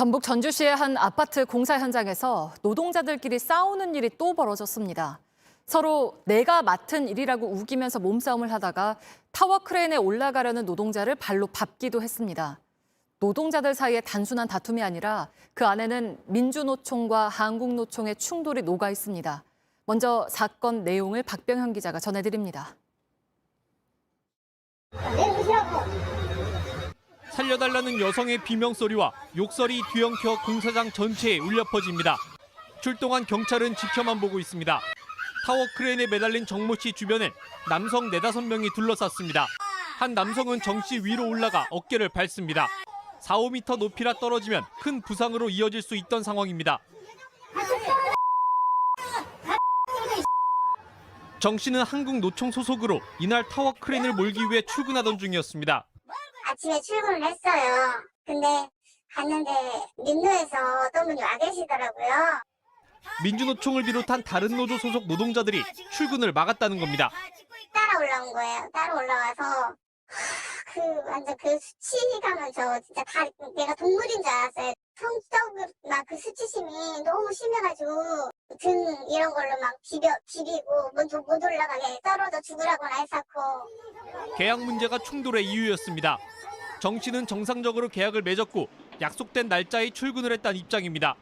전북 전주시의 한 아파트 공사 현장에서 노동자들끼리 싸우는 일이 또 벌어졌습니다. 서로 내가 맡은 일이라고 우기면서 몸싸움을 하다가 타워 크레인에 올라가려는 노동자를 발로 밟기도 했습니다. 노동자들 사이에 단순한 다툼이 아니라 그 안에는 민주노총과 한국노총의 충돌이 녹아 있습니다. 먼저 사건 내용을 박병현 기자가 전해드립니다. 살려달라는 여성의 비명소리와 욕설이 뒤엉켜 공사장 전체에 울려 퍼집니다. 출동한 경찰은 지켜만 보고 있습니다. 타워 크레인에 매달린 정모 씨 주변엔 남성 4-5명이 둘러쌌습니다. 한 남성은 정 씨 위로 올라가 어깨를 밟습니다. 4-5m 높이라 떨어지면 큰 부상으로 이어질 수 있던 상황입니다. 정 씨는 한국노총 소속으로 이날 타워 크레인을 몰기 위해 출근하던 중이었습니다. 아침에 출근을 했어요. 근데 갔는데 민노에서 어떤 분이 와 계시더라고요. 민주노총을 비롯한 다른 노조 소속 노동자들이 출근을 막았다는 겁니다. 따라 올라온 거예요. 따라 올라와서 완전 그 수치감을 저 진짜 다 내가 동물인 줄 알았어요. 성적으로 그 수치심이 너무 심해가지고 등 이런 걸로 막 비비고 못 올라가게 떨어져 죽으라고나 했었고. 계약 문제가 충돌의 이유였습니다. 정 씨는 정상적으로 계약을 맺었고 약속된 날짜에 출근을 했다는 입장입니다.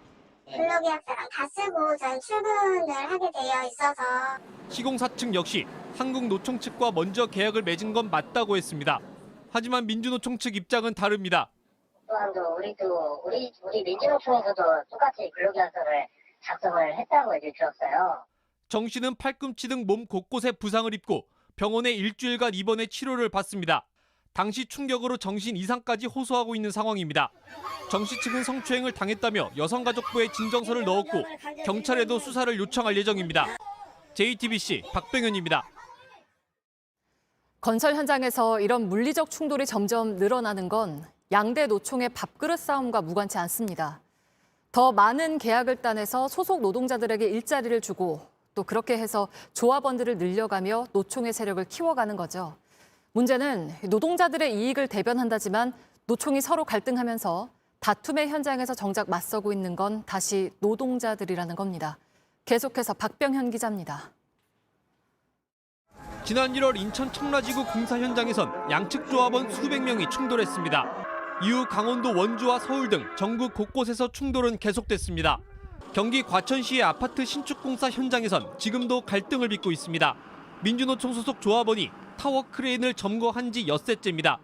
근로계약서랑 다 쓰고 전 출근을 하게 되어 있어서. 시공사 측 역시 한국노총 측과 먼저 계약을 맺은 건 맞다고 했습니다. 하지만 민주노총 측 입장은 다릅니다. 또한도 우리 민주노총에서도 똑같이 근로계약서를 작성을 했다고 이제 들었어요. 정 씨는 팔꿈치 등 몸 곳곳에 부상을 입고 병원에 일주일간 입원해 치료를 받습니다. 당시 충격으로 정신 이상까지 호소하고 있는 상황입니다. 정 씨 측은 성추행을 당했다며 여성가족부에 진정서를 넣었고 경찰에도 수사를 요청할 예정입니다. JTBC 박병현입니다. 건설 현장에서 이런 물리적 충돌이 점점 늘어나는 건 양대 노총의 밥그릇 싸움과 무관치 않습니다. 더 많은 계약을 따내서 소속 노동자들에게 일자리를 주고 또 그렇게 해서 조합원들을 늘려가며 노총의 세력을 키워가는 거죠. 문제는 노동자들의 이익을 대변한다지만 노총이 서로 갈등하면서 다툼의 현장에서 정작 맞서고 있는 건 다시 노동자들이라는 겁니다. 계속해서 박병현 기자입니다. 지난 1월 인천 청라지구 공사 현장에선 양측 조합원 수백 명이 충돌했습니다. 이후 강원도 원주와 서울 등 전국 곳곳에서 충돌은 계속됐습니다. 경기 과천시의 아파트 신축 공사 현장에선 지금도 갈등을 빚고 있습니다. 민주노총 소속 조합원이 타워 크레인을 점거한 지 엿새째입니다.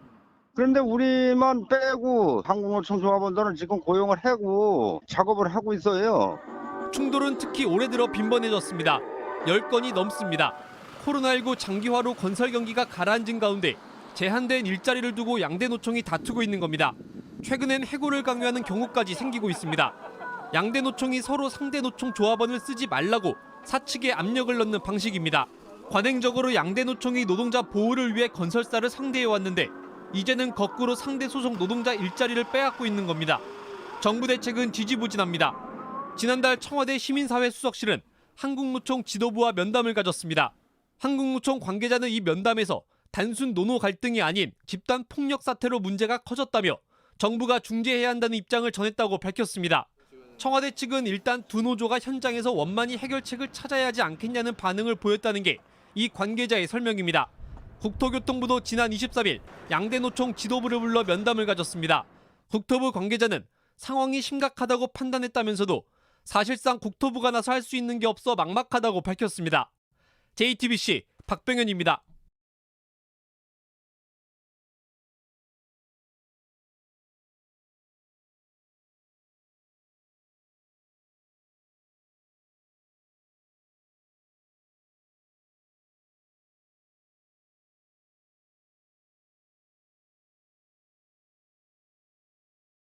그런데 우리만 빼고 한국노총 조합원들은 지금 고용을 하고 작업을 하고 있어요. 충돌은 특히 올해 들어 빈번해졌습니다. 10건이 넘습니다. 코로나19 장기화로 건설 경기가 가라앉은 가운데 제한된 일자리를 두고 양대 노총이 다투고 있는 겁니다. 최근엔 해고를 강요하는 경우까지 생기고 있습니다. 양대 노총이 서로 상대 노총 조합원을 쓰지 말라고 사측에 압력을 넣는 방식입니다. 관행적으로 양대 노총이 노동자 보호를 위해 건설사를 상대해 왔는데 이제는 거꾸로 상대 소속 노동자 일자리를 빼앗고 있는 겁니다. 정부 대책은 지지부진합니다. 지난달 청와대 시민사회 수석실은 한국노총 지도부와 면담을 가졌습니다. 한국노총 관계자는 이 면담에서 단순 노노 갈등이 아닌 집단 폭력 사태로 문제가 커졌다며 정부가 중재해야 한다는 입장을 전했다고 밝혔습니다. 청와대 측은 일단 두 노조가 현장에서 원만히 해결책을 찾아야 하지 않겠냐는 반응을 보였다는 게 이 관계자의 설명입니다. 국토교통부도 지난 23일 양대 노총 지도부를 불러 면담을 가졌습니다. 국토부 관계자는 상황이 심각하다고 판단했다면서도 사실상 국토부가 나서 할 수 있는 게 없어 막막하다고 밝혔습니다. JTBC 박병현입니다.